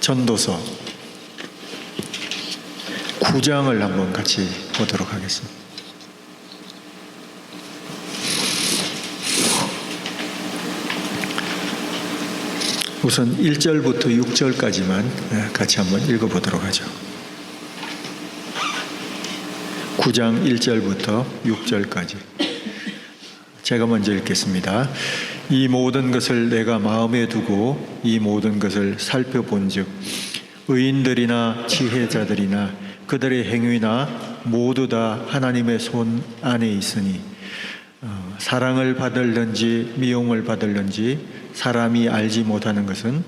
전도서 9장을 한번 같이 보도록 하겠습니다. 우선 1절부터 6절까지만 같이 한번 읽어보도록 하죠. 9장 1절부터 6절까지 제가 먼저 읽겠습니다. 이 모든 것을 내가 마음에 두고 이 모든 것을 살펴본즉 의인들이나 지혜자들이나 그들의 행위나 모두 다 하나님의 손 안에 있으니 사랑을 받을는지 미움을 받을는지 사람이 알지 못하는 것은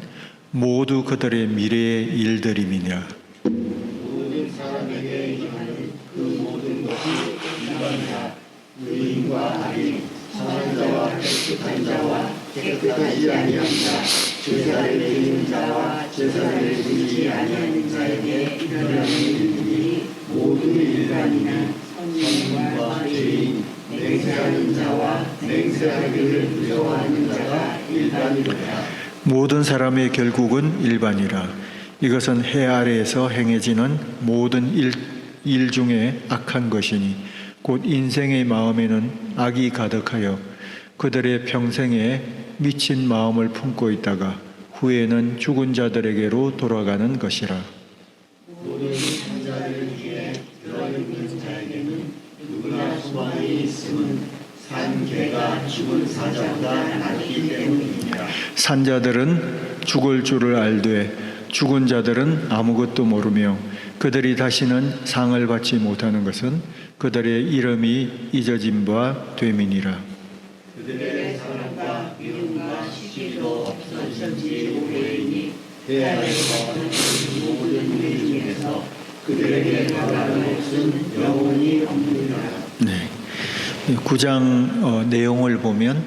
모두 그들의 미래의 일들임이니라. 모든 사람에게 임하는 그 모든 것이 일반이라. 의인과 악인, 선한 자와 깨끗한 자와 깨끗하지 아니한 자, 제사를 드리는 자와 제사를 드리지 아니하는 자에게 일어나는 일들이 모두 일반이나 선인과 죄인, 맹세하는 자와 맹세하기를 두려워하는 자가 일반이로다. 모든 사람의 결국은 일반이라. 이것은 해 아래에서 행해지는 모든 일 중에 악한 것이니 곧 인생의 마음에는 악이 가득하여 그들의 평생에 미친 마음을 품고 있다가 후에는 죽은 자들에게로 돌아가는 것이라. 모든 산자를 위해 들어있는 자에게는 누구나 소망이 있음은 산 개가 죽은 사자보다 낫기 때문이니라. 산자들은 죽을 줄을 알되 죽은 자들은 아무것도 모르며 그들이 다시는 상을 받지 못하는 것은 그들의 이름이 잊어진 바 됨이니라. 그들의 사랑과 미움과 시기도 없어진 지 오래이니 대하에서 모든 일 중에서 그들에게 다가는 것은 영원히 없느니라. 네, 9장 내용을 보면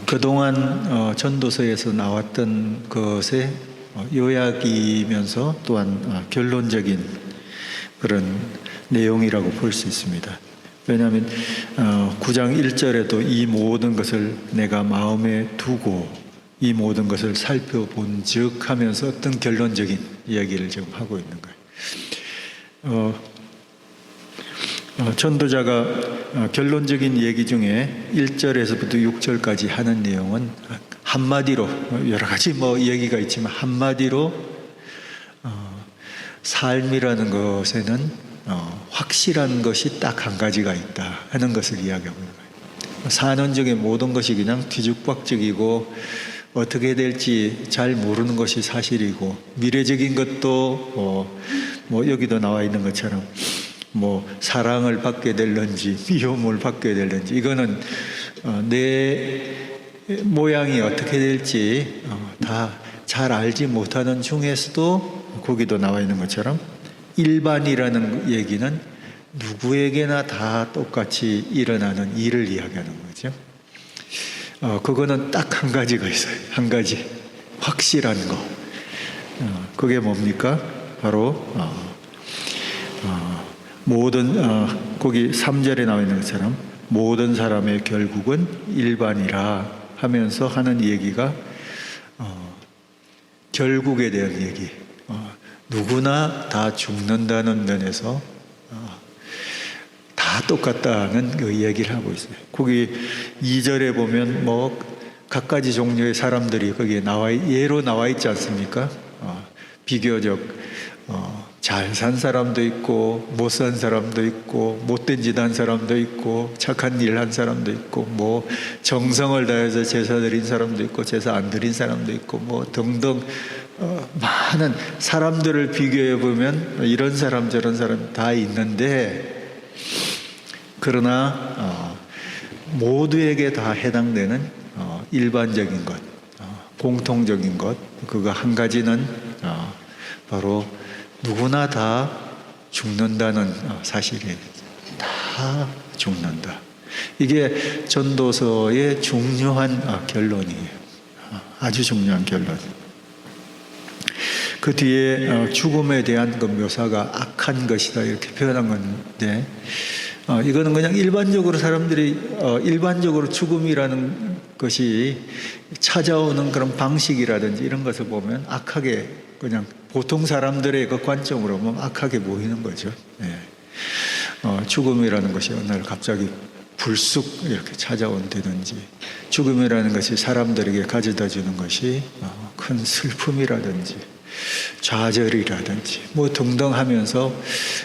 그동안 전도서에서 나왔던 것의 요약이면서 또한 결론적인 그런 내용이라고 볼 수 있습니다. 왜냐하면 9장 1절에도 이 모든 것을 내가 마음에 두고 이 모든 것을 살펴본 즉 하면서 어떤 결론적인 이야기를 지금 하고 있는 거예요. 전도자가 결론적인 얘기 중에 1절에서부터 6절까지 하는 내용은 한마디로 여러 가지 얘기가 있지만 한마디로 삶이라는 것에는 확실한 것이 딱 한 가지가 있다 하는 것을 이야기하고 있는 거예요. 사는 중에 모든 것이 그냥 뒤죽박죽이고 어떻게 될지 잘 모르는 것이 사실이고 미래적인 것도 여기도 나와 있는 것처럼 사랑을 받게 될런지 미움을 받게 될런지 이거는 내 모양이 어떻게 될지 다 잘 알지 못하는 중에서도 거기도 나와 있는 것처럼 일반이라는 얘기는 누구에게나 다 똑같이 일어나는 일을 이야기하는 거죠. 그거는 딱 한 가지가 있어요. 한 가지 확실한 거. 그게 뭡니까? 바로 모든 거기 3절에 나와 있는 것처럼 모든 사람의 결국은 일반이라 하면서 하는 얘기가 결국에 대한 얘기. 누구나 다 죽는다는 면에서 다 똑같다는 그 이야기를 하고 있어요. 거기 2절에 보면 갖가지 종류의 사람들이 거기에 예로 나와 있지 않습니까? 비교적 잘 산 사람도 있고 못 산 사람도 있고 못된 짓 한 사람도 있고 착한 일 한 사람도 있고 정성을 다해서 제사 드린 사람도 있고 제사 안 드린 사람도 있고 등등 많은 사람들을 비교해 보면 이런 사람 저런 사람 다 있는데 그러나 모두에게 다 해당되는 일반적인 것, 공통적인 것 그거 한 가지는 바로 누구나 다 죽는다는 사실이에요. 다 죽는다. 이게 전도서의 중요한 결론이에요. 아주 중요한 결론. 그 뒤에 죽음에 대한 그 묘사가 악한 것이다 이렇게 표현한 건데 이거는 그냥 일반적으로 사람들이 일반적으로 죽음이라는 것이 찾아오는 그런 방식이라든지 이런 것을 보면 악하게, 그냥 보통 사람들의 그 관점으로 보면 악하게 보이는 거죠. 죽음이라는 것이 어느 날 갑자기 불쑥 이렇게 찾아온다든지, 죽음이라는 것이 사람들에게 가져다 주는 것이 큰 슬픔이라든지 좌절이라든지 뭐 등등 하면서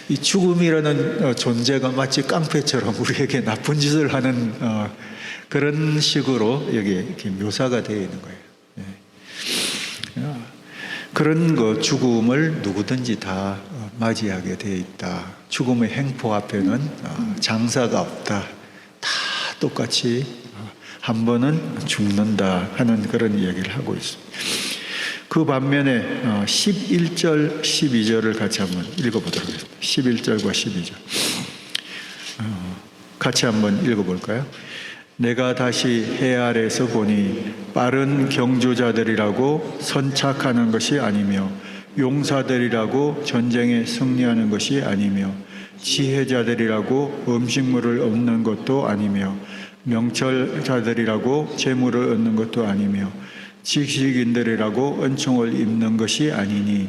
이 죽음이라는 존재가 마치 깡패처럼 우리에게 나쁜 짓을 하는 그런 식으로 여기 이렇게 묘사가 되어 있는 거예요. 그런 그 죽음을 누구든지 다 맞이하게 되어 있다. 죽음의 행포 앞에는 장사가 없다. 다 똑같이 한 번은 죽는다 하는 그런 이야기를 하고 있습니다. 그 반면에 11절, 12절을 같이 한번 읽어보도록 하겠습니다. 11절과 12절 같이 한번 읽어볼까요? 내가 다시 해 아래서 보니 빠른 경주자들이라고 선착하는 것이 아니며 용사들이라고 전쟁에 승리하는 것이 아니며 지혜자들이라고 음식물을 얻는 것도 아니며 명철자들이라고 재물을 얻는 것도 아니며 지식인들이라고 은총을 입는 것이 아니니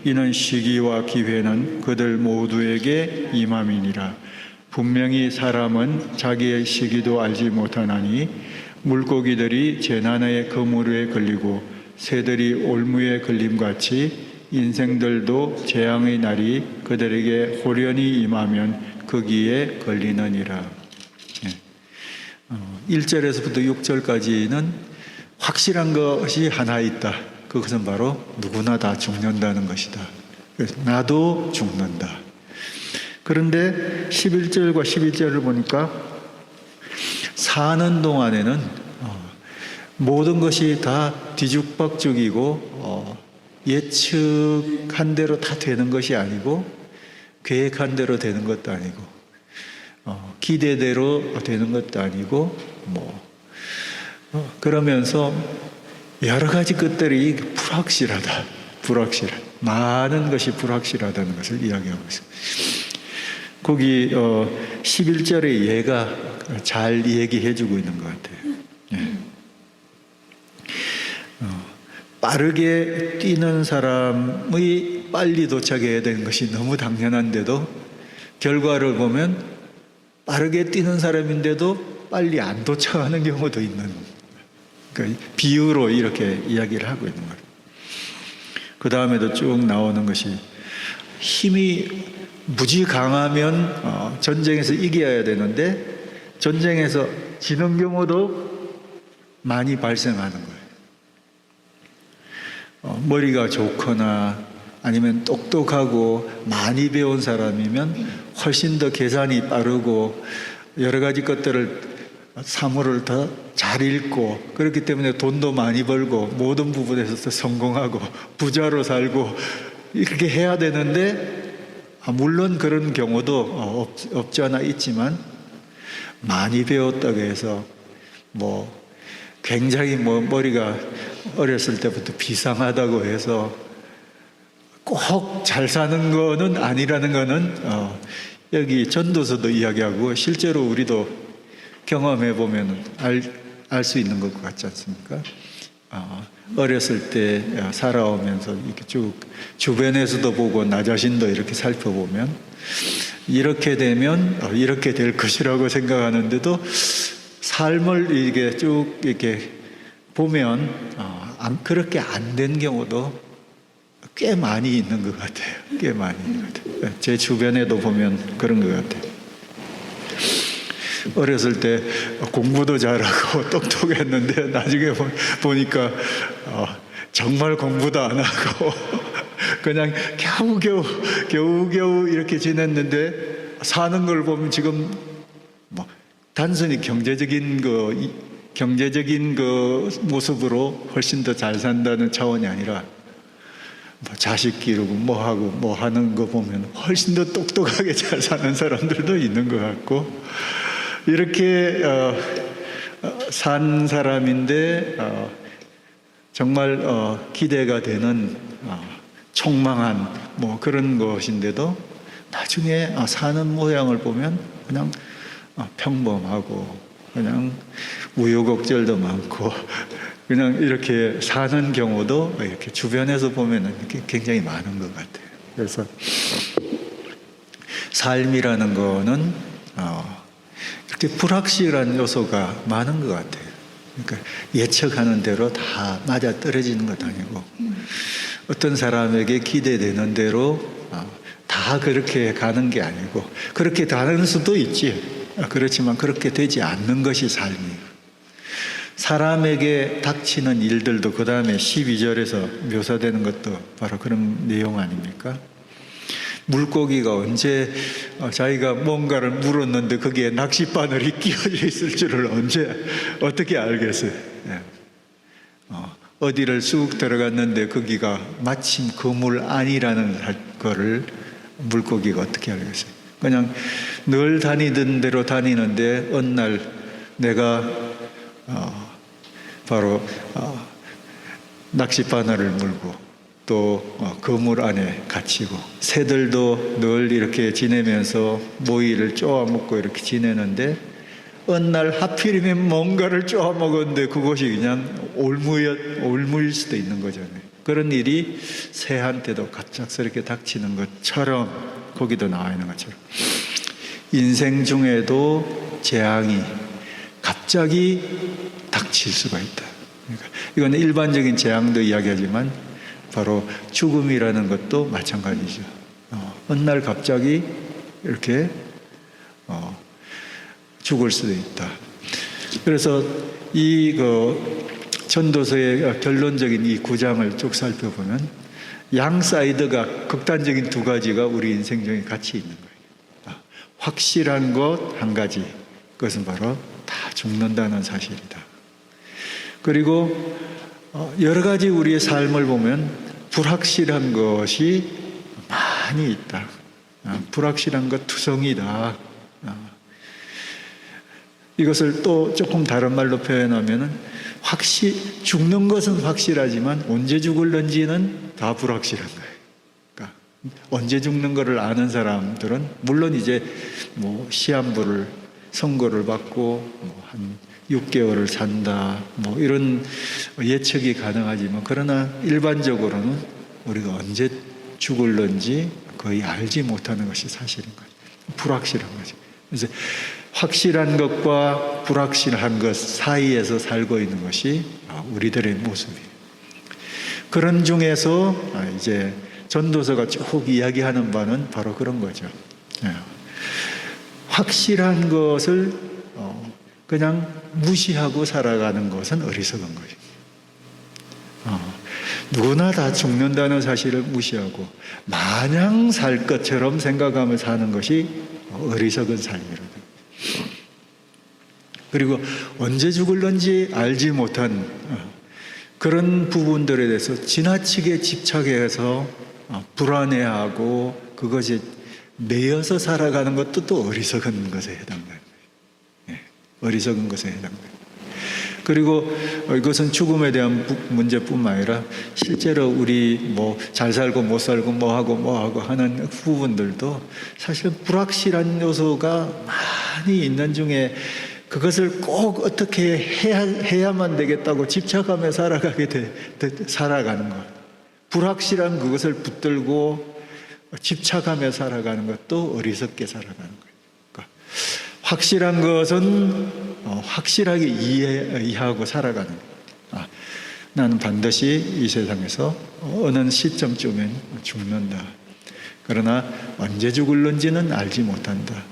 이는 시기와 기회는 그들 모두에게 임함이니라. 분명히 사람은 자기의 시기도 알지 못하나니 물고기들이 재난의 그물에 걸리고 새들이 올무에 걸림같이 인생들도 재앙의 날이 그들에게 호련히 임하면 거기에 걸리느니라. 1절에서부터 6절까지는 확실한 것이 하나 있다. 그것은 바로 누구나 다 죽는다는 것이다. 그래서 나도 죽는다. 그런데 11절과 12절을 보니까 사는 동안에는 모든 것이 다 뒤죽박죽이고 예측한 대로 다 되는 것이 아니고 계획한 대로 되는 것도 아니고 기대대로 되는 것도 아니고 그러면서 여러 가지 것들이 불확실하다. 많은 것이 불확실하다는 것을 이야기하고 있습니다. 거기 11절의 예가 잘 얘기해주고 있는 것 같아요. 빠르게 뛰는 사람의 빨리 도착해야 되는 것이 너무 당연한데도 결과를 보면 빠르게 뛰는 사람인데도 빨리 안 도착하는 경우도 있는, 그러니까 비유로 이렇게 이야기를 하고 있는 거예요. 그 다음에도 쭉 나오는 것이 힘이 무지 강하면 전쟁에서 이겨야 되는데 전쟁에서 지는 경우도 많이 발생하는 거예요. 머리가 좋거나 아니면 똑똑하고 많이 배운 사람이면 훨씬 더 계산이 빠르고 여러 가지 것들을 사물을 더 잘 읽고 그렇기 때문에 돈도 많이 벌고 모든 부분에서 성공하고 부자로 살고 이렇게 해야 되는데 물론 그런 경우도 없지 않아 있지만 많이 배웠다고 해서 굉장히 머리가 어렸을 때부터 비상하다고 해서 꼭 잘 사는 거는 아니라는 거는 여기 전도서도 이야기하고 실제로 우리도 경험해 보면 알 수 있는 것 같지 않습니까? 어렸을 때 살아오면서 이렇게 쭉 주변에서도 보고 나 자신도 이렇게 살펴보면 이렇게 되면 이렇게 될 것이라고 생각하는데도 삶을 이게 쭉 이렇게 보면 그렇게 안 된 경우도 꽤 많이 있는 것 같아요. 꽤 많이 있는 것 같아요. 제 주변에도 보면 그런 것 같아요. 어렸을 때 공부도 잘하고 똑똑했는데 나중에 보니까 정말 공부도 안 하고 그냥 겨우겨우 이렇게 지냈는데 사는 걸 보면 지금 단순히 경제적인 그 모습으로 훨씬 더 잘 산다는 차원이 아니라 자식 기르고 하고 하는 거 보면 훨씬 더 똑똑하게 잘 사는 사람들도 있는 것 같고 이렇게 산 사람인데 정말 기대가 되는 촉망한 그런 것인데도 나중에 사는 모양을 보면 그냥 평범하고 그냥 우여곡절도 많고 그냥 이렇게 사는 경우도 이렇게 주변에서 보면은 굉장히 많은 것 같아요. 그래서 삶이라는 거는 이렇게 불확실한 요소가 많은 것 같아요. 그러니까 예측하는 대로 다 맞아 떨어지는 것도 아니고 어떤 사람에게 기대되는 대로 다 그렇게 가는 게 아니고 그렇게 가는 수도 있지. 그렇지만 그렇게 되지 않는 것이 삶이에요. 사람에게 닥치는 일들도 그 다음에 12절에서 묘사되는 것도 바로 그런 내용 아닙니까? 물고기가 언제 자기가 뭔가를 물었는데 거기에 낚싯바늘이 끼어져 있을 줄을 언제 어떻게 알겠어요? 어디를 쑥 들어갔는데 거기가 마침 그 물 안이라는 거를 물고기가 어떻게 알겠어요? 그냥 늘 다니던 대로 다니는데 어느 날 내가 바로 낚싯바늘을 물고 또 그물 안에 갇히고 새들도 늘 이렇게 지내면서 모이를 쪼아먹고 이렇게 지내는데 어느 날 하필이면 뭔가를 쪼아먹었는데 그것이 그냥 올무일 수도 있는 거잖아요. 그런 일이 새한테도 갑작스럽게 닥치는 것처럼 거기도 나와 있는 것처럼 인생 중에도 재앙이 갑자기 닥칠 수가 있다. 그러니까 이건 일반적인 재앙도 이야기하지만 바로 죽음이라는 것도 마찬가지죠. 어느 날 갑자기 이렇게 죽을 수도 있다. 그래서 이 전도서의 결론적인 이 9장을 쭉 살펴보면 양 사이드가 극단적인 두 가지가 우리 인생 중에 같이 있는 거예요. 확실한 것 한 가지, 그것은 바로 다 죽는다는 사실이다. 그리고 여러 가지 우리의 삶을 보면 불확실한 것이 많이 있다. 불확실한 것 투성이다. 이것을 또 조금 다른 말로 표현하면은 죽는 것은 확실하지만 언제 죽을는지는 다 불확실한 거예요. 그러니까 언제 죽는 것을 아는 사람들은 물론 이제 뭐 시한부를 선고를 받고 한 6개월을 산다 이런 예측이 가능하지만 그러나 일반적으로는 우리가 언제 죽을는지 거의 알지 못하는 것이 사실인 거죠. 불확실한 거죠. 그래서 확실한 것과 불확실한 것 사이에서 살고 있는 것이 우리들의 모습이에요. 그런 중에서 이제 전도서가 쭉 이야기하는 바는 바로 그런 거죠. 확실한 것을 그냥 무시하고 살아가는 것은 어리석은 거죠. 누구나 다 죽는다는 사실을 무시하고 마냥 살 것처럼 생각하며 사는 것이 어리석은 삶이거든요. 그리고 언제 죽을는지 알지 못한 그런 부분들에 대해서 지나치게 집착해서 불안해하고 그것이 매여서 살아가는 것도 또 어리석은 것에 해당돼요. 어리석은 것에 해당돼요. 그리고 이것은 죽음에 대한 문제뿐만 아니라 실제로 우리 잘 살고 못 살고 뭐 하고 하는 부분들도 사실 불확실한 요소가 많이 있는 중에 그것을 꼭 어떻게 해야만 되겠다고 집착하며 살아가는 것. 불확실한 그것을 붙들고 집착하며 살아가는 것도 어리석게 살아가는 거예요. 그러니까 확실한 것은 확실하게 이해하고 살아가는 거예요. 나는 반드시 이 세상에서 어느 시점쯤엔 죽는다. 그러나 언제 죽을는지는 알지 못한다.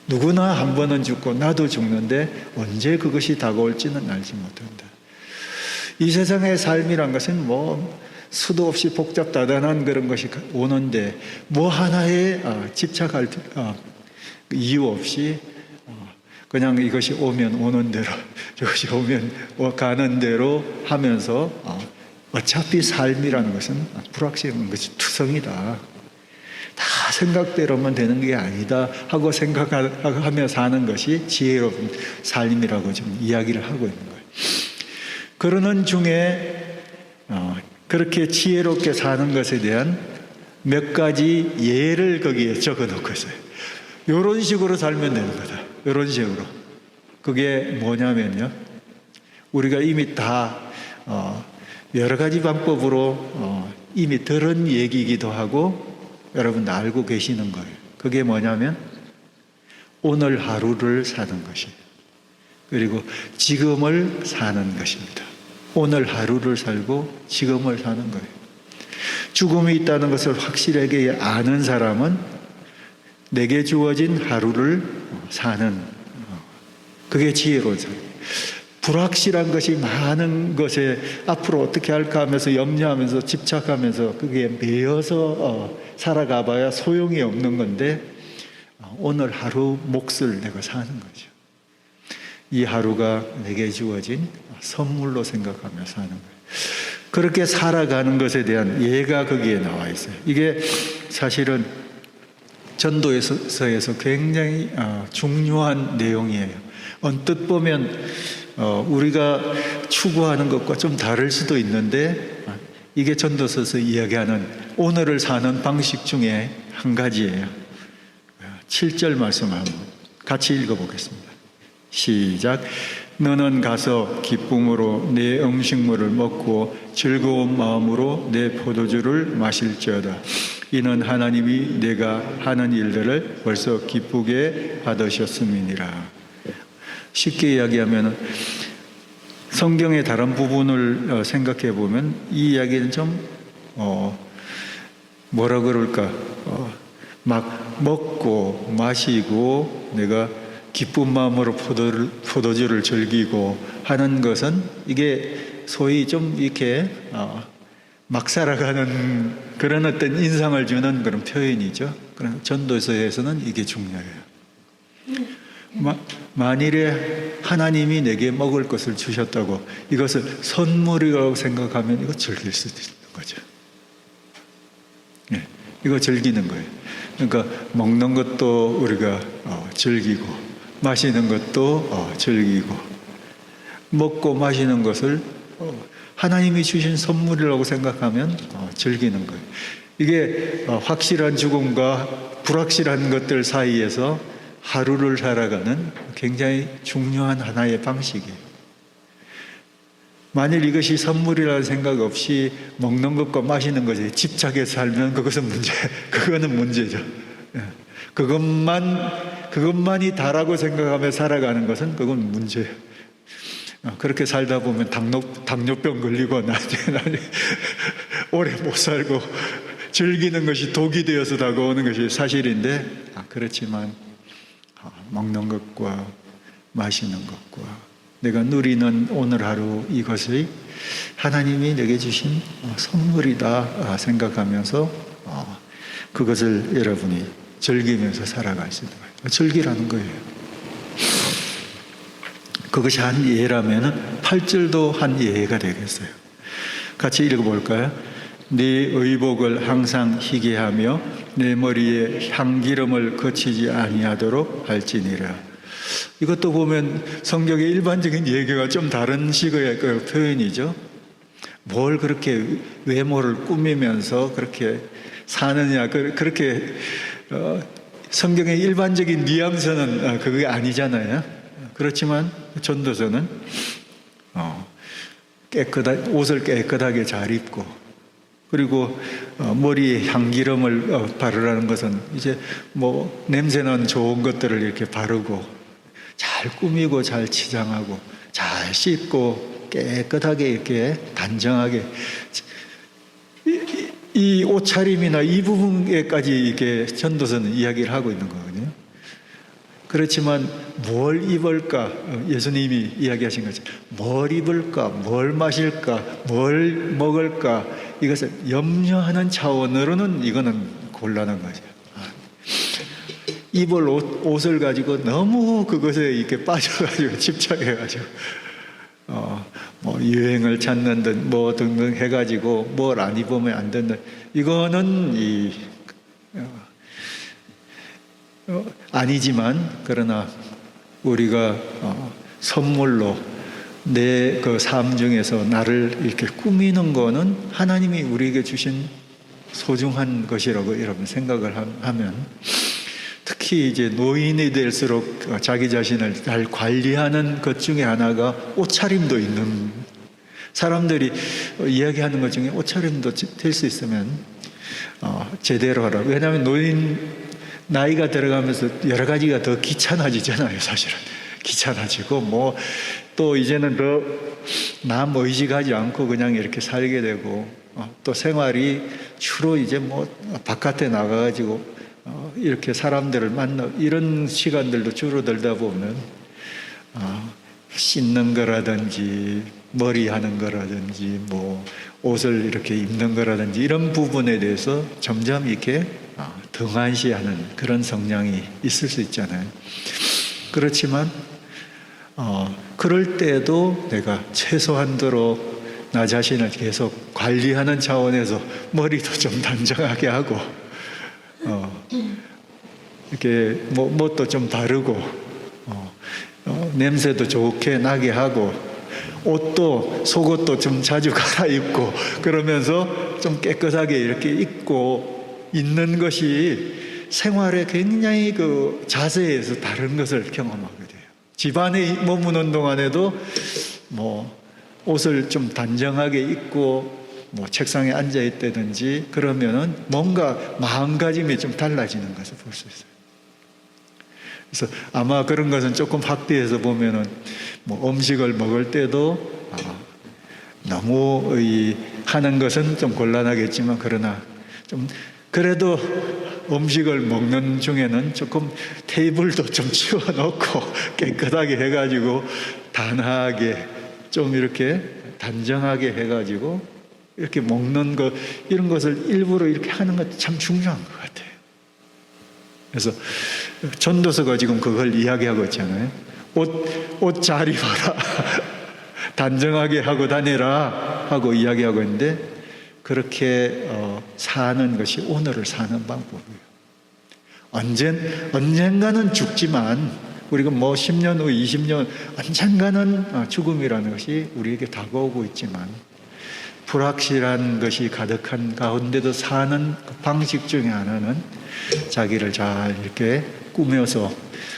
누구나 한 번은 죽고 나도 죽는데 언제 그것이 다가올지는 알지 못한다. 이 세상의 삶이란 것은 수도 없이 복잡다단한 그런 것이 오는데 하나에 집착할 이유 없이 그냥 이것이 오면 오는 대로 저것이 오면 가는 대로 하면서 어차피 삶이라는 것은 불확실한 것이 투성이다. 다 생각대로만 되는 게 아니다 하고 생각하며 사는 것이 지혜로운 삶이라고 좀 이야기를 하고 있는 거예요. 그러는 중에 그렇게 지혜롭게 사는 것에 대한 몇 가지 예를 거기에 적어 놓고 있어요. 이런 식으로 살면 되는 거다. 이런 식으로. 그게 뭐냐면요, 우리가 이미 다 여러 가지 방법으로 이미 들은 얘기이기도 하고 여러분 알고 계시는 거예요. 그게 뭐냐면 오늘 하루를 사는 것이에요. 그리고 지금을 사는 것입니다. 오늘 하루를 살고 지금을 사는 거예요. 죽음이 있다는 것을 확실하게 아는 사람은 내게 주어진 하루를 사는, 그게 지혜로운 사람. 불확실한 것이 많은 것에 앞으로 어떻게 할까 하면서 염려하면서 집착하면서 그게 매여서 살아가 봐야 소용이 없는 건데, 오늘 하루 몫을 내가 사는 거죠. 이 하루가 내게 주어진 선물로 생각하며 사는 거예요. 그렇게 살아가는 것에 대한 예가 거기에 나와 있어요. 이게 사실은 전도서에서 굉장히 중요한 내용이에요. 언뜻 보면 우리가 추구하는 것과 좀 다를 수도 있는데, 이게 전도서에서 이야기하는 오늘을 사는 방식 중에 한 가지예요. 7절 말씀을 한번 같이 읽어보겠습니다. 시작. 너는 가서 기쁨으로 내 음식물을 먹고 즐거운 마음으로 내 포도주를 마실지어다. 이는 하나님이 내가 하는 일들을 벌써 기쁘게 받으셨음이니라. 쉽게 이야기하면 성경의 다른 부분을 생각해 보면 이 이야기는 좀 뭐라 그럴까, 막 먹고 마시고 내가 기쁜 마음으로 포도주를 즐기고 하는 것은 이게 소위 좀 이렇게 막 살아가는 그런 어떤 인상을 주는 그런 표현이죠. 그런 전도서에서는 이게 중요해요. 만일에 하나님이 내게 먹을 것을 주셨다고 이것을 선물이라고 생각하면 이거 즐길 수도 있는 거죠. 네, 이거 즐기는 거예요. 그러니까 먹는 것도 우리가 즐기고 마시는 것도 즐기고 먹고 마시는 것을 하나님이 주신 선물이라고 생각하면 즐기는 거예요. 이게 확실한 죽음과 불확실한 것들 사이에서 하루를 살아가는 굉장히 중요한 하나의 방식이에요. 만일 이것이 선물이라는 생각 없이 먹는 것과 마시는 것에 집착해서 살면 그거는 문제죠. 그것만이 다라고 생각하며 살아가는 것은 그건 문제예요. 그렇게 살다 보면 당뇨병 걸리고 나중에 오래 못 살고 즐기는 것이 독이 되어서 다가오는 것이 사실인데, 그렇지만 먹는 것과 마시는 것과 내가 누리는 오늘 하루 이것이 하나님이 내게 주신 선물이다 생각하면서 그것을 여러분이 즐기면서 살아갈 수 있는 거예요. 즐기라는 거예요. 그것이 한 예라면 8절도 한 예가 되겠어요. 같이 읽어볼까요? 네 의복을 항상 희게 하며 내 머리에 향기름을 거치지 아니하도록 할지니라. 이것도 보면 성경의 일반적인 얘기가 좀 다른 식의 그 표현이죠. 뭘 그렇게 외모를 꾸미면서 그렇게 사느냐, 그렇게 성경의 일반적인 뉘앙스는 그게 아니잖아요. 그렇지만 전도서는 옷을 깨끗하게 잘 입고, 그리고 머리에 향기름을 바르라는 것은 이제 뭐 냄새나는 좋은 것들을 이렇게 바르고 잘 꾸미고 잘 치장하고 잘 씻고 깨끗하게 이렇게 단정하게, 이 옷차림이나 이 부분에까지 이렇게 전도서는 이야기를 하고 있는 거거든요. 그렇지만 뭘 입을까? 예수님이 이야기하신 것처럼 뭘 입을까? 뭘 마실까? 뭘 먹을까? 이것을 염려하는 차원으로는 이거는 곤란한 거죠. 입을 옷을 가지고 너무 그것에 이렇게 빠져가지고 집착해가지고 뭐 유행을 찾는 듯 뭐 등등 해가지고 뭘 안 입으면 안 된다. 이거는 아니지만, 그러나 우리가 선물로 내 그 삶 중에서 나를 이렇게 꾸미는 거는 하나님이 우리에게 주신 소중한 것이라고 여러분 생각을 하면, 특히 특히 이제 노인이 될수록 자기 자신을 잘 관리하는 것 중에 하나가 옷차림도 있는, 사람들이 이야기하는 것 중에 옷차림도 될 수 있으면 제대로 하라. 왜냐하면 노인 나이가 들어가면서 여러 가지가 더 귀찮아지잖아요. 사실은 귀찮아지고 뭐 또 이제는 더 남 의식하지 않고 그냥 이렇게 살게 되고, 또 생활이 주로 이제 뭐 바깥에 나가가지고 이렇게 사람들을 만나 이런 시간들도 줄어들다 보면 씻는 거라든지 머리 하는 거라든지 뭐 옷을 이렇게 입는 거라든지 이런 부분에 대해서 점점 이렇게 등한시하는 그런 성향이 있을 수 있잖아요. 그렇지만 그럴 때도 내가 최소한도로 나 자신을 계속 관리하는 차원에서 머리도 좀 단정하게 하고 이렇게 뭣도 좀 바르고 냄새도 좋게 나게 하고 옷도 속옷도 좀 자주 갈아입고 그러면서 좀 깨끗하게 이렇게 입고 있는 것이 생활에 굉장히 그 자세에서 다른 것을 경험하게 돼요. 집안에 머무는 동안에도 뭐 옷을 좀 단정하게 입고 뭐 책상에 앉아 있다든지 그러면은 뭔가 마음가짐이 좀 달라지는 것을 볼 수 있어요. 그래서 아마 그런 것은 조금 확대해서 보면은 뭐 음식을 먹을 때도 너무 하는 것은 좀 곤란하겠지만 그러나 좀 그래도 음식을 먹는 중에는 조금 테이블도 좀 치워놓고 깨끗하게 해가지고 단아하게 좀 이렇게 단정하게 해가지고 이렇게 먹는 것 이런 것을 일부러 이렇게 하는 것도 참 중요한 것 같아요. 그래서 전도서가 지금 그걸 이야기하고 있잖아요. 옷 잘 입어라. 단정하게 하고 다니라 하고 이야기하고 있는데 그렇게 사는 것이 오늘을 사는 방법이에요. 언젠가는 죽지만 우리가 뭐 10년 후 20년 언젠가는 죽음이라는 것이 우리에게 다가오고 있지만 불확실한 것이 가득한 가운데도 사는 그 방식 중에 하나는 자기를 잘 이렇게 꾸며서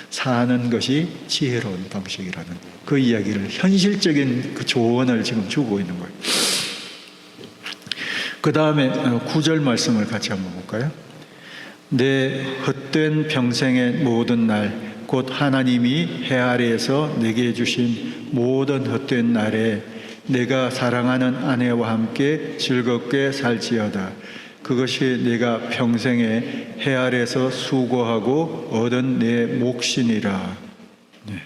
사는 것이 지혜로운 방식이라는 그 이야기를 현실적인 그 조언을 지금 주고 있는 거예요. 그 다음에 9절 말씀을 같이 한번 볼까요? 내 헛된 평생의 모든 날 곧 하나님이 해 아래에서 내게 주신 모든 헛된 날에 내가 사랑하는 아내와 함께 즐겁게 살지어다. 그것이 내가 평생에 해 아래에서 수고하고 얻은 내 몫이니라. 네.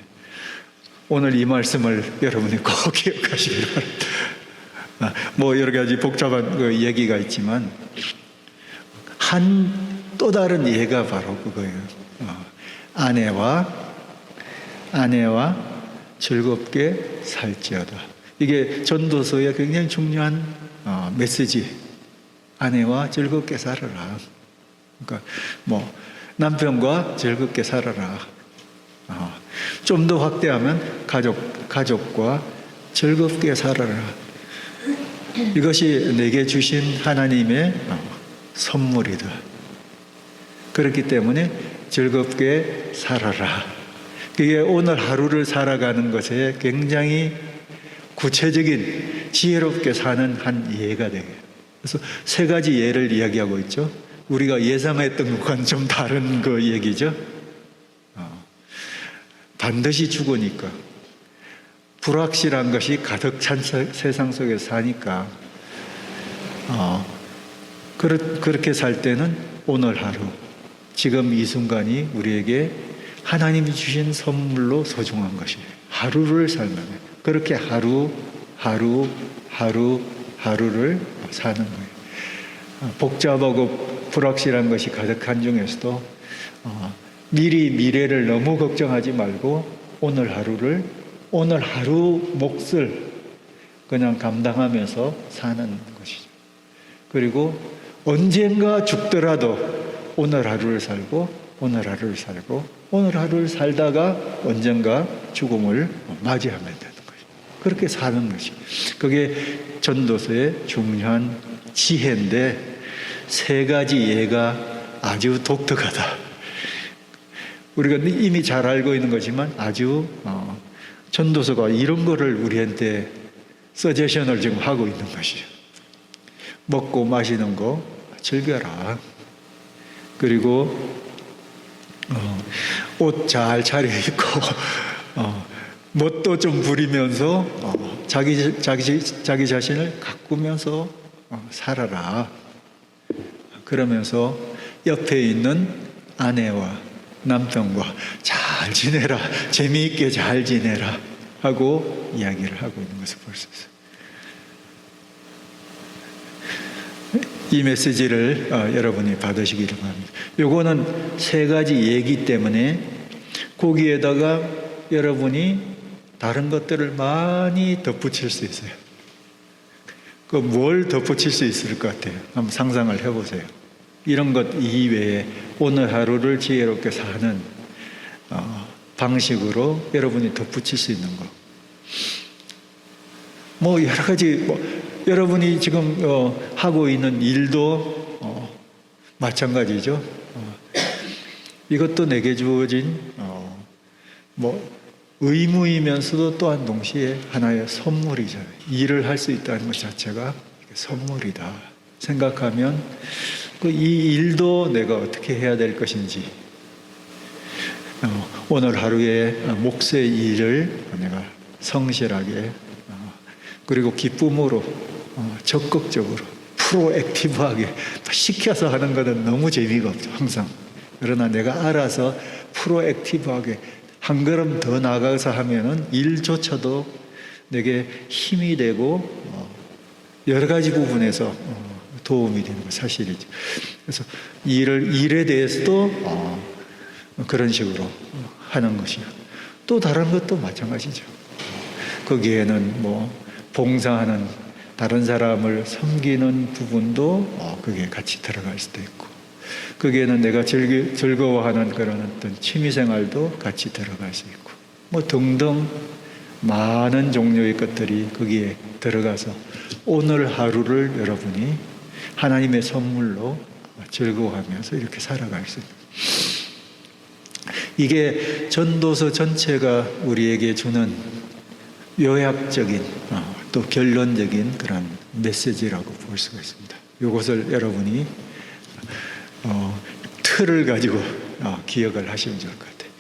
오늘 이 말씀을 여러분이 꼭 기억하시기 바랍니다. 뭐 여러 가지 복잡한 그 얘기가 있지만 또 다른 예가 바로 그거예요. 아내와 즐겁게 살지어다. 이게 전도서의 굉장히 중요한 메시지. 아내와 즐겁게 살아라. 그러니까 뭐 남편과 즐겁게 살아라. 좀 더 확대하면 가족과 즐겁게 살아라. 이것이 내게 주신 하나님의 선물이다. 그렇기 때문에 즐겁게 살아라. 그게 오늘 하루를 살아가는 것에 굉장히 구체적인 지혜롭게 사는 한 예가 되게. 그래서 세 가지 예를 이야기하고 있죠. 우리가 예상했던 것과는 좀 다른 그 얘기죠. 반드시 죽으니까 불확실한 것이 가득 찬 세상 속에서 사니까 그렇게 살 때는 오늘 하루 지금 이 순간이 우리에게 하나님이 주신 선물로 소중한 것이에요. 하루를 살면 그렇게 하루를 사는 거예요. 복잡하고 불확실한 것이 가득한 중에서도 미래를 너무 걱정하지 말고 오늘 하루 몫을 그냥 감당하면서 사는 것이죠. 그리고 언젠가 죽더라도 오늘 하루를 살고 오늘 하루를 살다가 언젠가 죽음을 맞이하면 되는 거죠. 그렇게 사는 것이. 그게 전도서의 중요한 지혜인데 세 가지 예가 아주 독특하다. 우리가 이미 잘 알고 있는 거지만 아주 전도서가 이런 거를 우리한테 서제션을 지금 하고 있는 것이죠. 먹고 마시는 거 즐겨라. 그리고 옷 잘 차려입고 멋도 좀 부리면서 자기 자신을 가꾸면서 살아라. 그러면서 옆에 있는 아내와 남편과 잘 지내라. 재미있게 잘 지내라 하고 이야기를 하고 있는 것을 볼 수 있어요. 이 메시지를 여러분이 받으시기를 바랍니다. 요거는 세 가지 얘기 때문에 거기에다가 여러분이 다른 것들을 많이 덧붙일 수 있어요. 그 뭘 덧붙일 수 있을 것 같아요? 한번 상상을 해보세요. 이런 것 이외에 오늘 하루를 지혜롭게 사는 방식으로 여러분이 덧붙일 수 있는 거. 뭐 여러 가지 여러분이 지금 하고 있는 일도 마찬가지죠. 이것도 내게 주어진 의무이면서도 또한 동시에 하나의 선물이잖아요. 일을 할 수 있다는 것 자체가 선물이다 생각하면 이 일도 내가 어떻게 해야 될 것인지 오늘 하루의 몫의 일을 내가 성실하게 그리고 기쁨으로 적극적으로 프로액티브하게 시켜서 하는 것은 너무 재미가 없죠. 항상. 그러나 내가 알아서 프로액티브하게 한 걸음 더 나가서 하면은 일조차도 내게 힘이 되고 여러 가지 부분에서 도움이 되는 건 사실이죠. 그래서 일에 대해서도 그런 식으로 하는 것이요. 또 다른 것도 마찬가지죠. 거기에는 봉사하는 다른 사람을 섬기는 부분도 그게 같이 들어갈 수도 있고 거기에는 내가 즐거워하는 그런 어떤 취미생활도 같이 들어갈 수 있고 등등 많은 종류의 것들이 거기에 들어가서 오늘 하루를 여러분이 하나님의 선물로 즐거워하면서 이렇게 살아갈 수 있는 이게 전도서 전체가 우리에게 주는 요약적인 또 결론적인 그런 메시지라고 볼 수가 있습니다. 이것을 여러분이 틀을 가지고 기억을 하시면 좋을 것 같아요.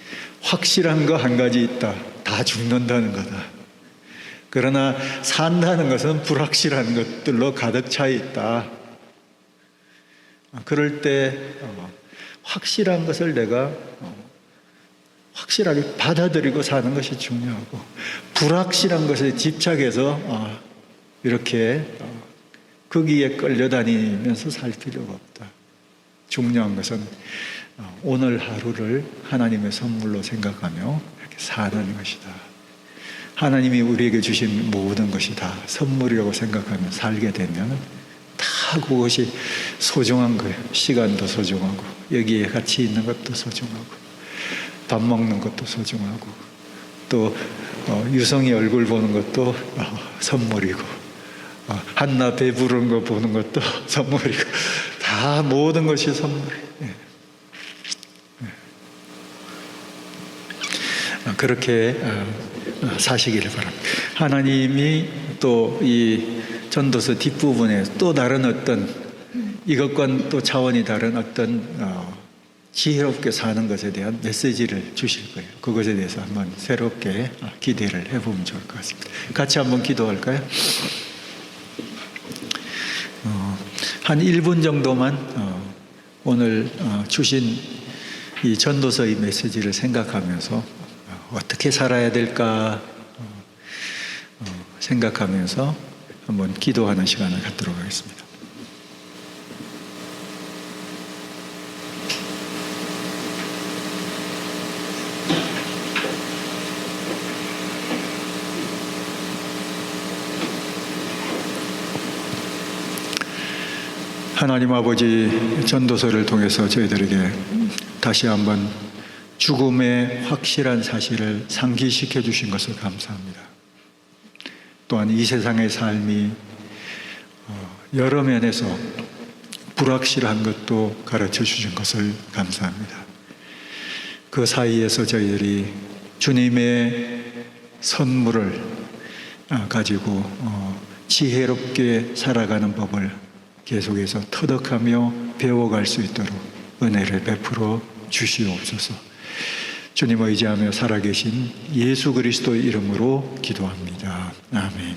확실한 거 한 가지 있다. 다 죽는다는 거다. 그러나 산다는 것은 불확실한 것들로 가득 차 있다. 그럴 때 확실한 것을 내가 확실하게 받아들이고 사는 것이 중요하고 불확실한 것에 집착해서 이렇게 거기에 끌려다니면서 살 필요가 없다. 중요한 것은 오늘 하루를 하나님의 선물로 생각하며 이렇게 사는 것이다. 하나님이 우리에게 주신 모든 것이 다 선물이라고 생각하며 살게 되면 다 그것이 소중한 거예요. 시간도 소중하고 여기에 같이 있는 것도 소중하고 밥 먹는 것도 소중하고 또 유성이 얼굴 보는 것도 선물이고 한나 배부른 거 보는 것도 선물이고 다 모든 것이 선물이에요. 그렇게 사시기를 바랍니다. 하나님이 또 이 전도서 뒷부분에 또 다른 어떤 이것과는 또 차원이 다른 어떤 지혜롭게 사는 것에 대한 메시지를 주실 거예요. 그것에 대해서 한번 새롭게 기대를 해보면 좋을 것 같습니다. 같이 한번 기도할까요? 한 1분 정도만 오늘 주신 이 전도서의 메시지를 생각하면서 어떻게 살아야 될까 생각하면서 한번 기도하는 시간을 갖도록 하겠습니다. 하나님 아버지, 전도서를 통해서 저희들에게 다시 한번 죽음의 확실한 사실을 상기시켜 주신 것을 감사합니다. 또한 이 세상의 삶이 여러 면에서 불확실한 것도 가르쳐 주신 것을 감사합니다. 그 사이에서 저희들이 주님의 선물을 가지고 지혜롭게 살아가는 법을 계속해서 터득하며 배워갈 수 있도록 은혜를 베풀어 주시옵소서. 주님 의지하며 살아계신 예수 그리스도의 이름으로 기도합니다. 아멘.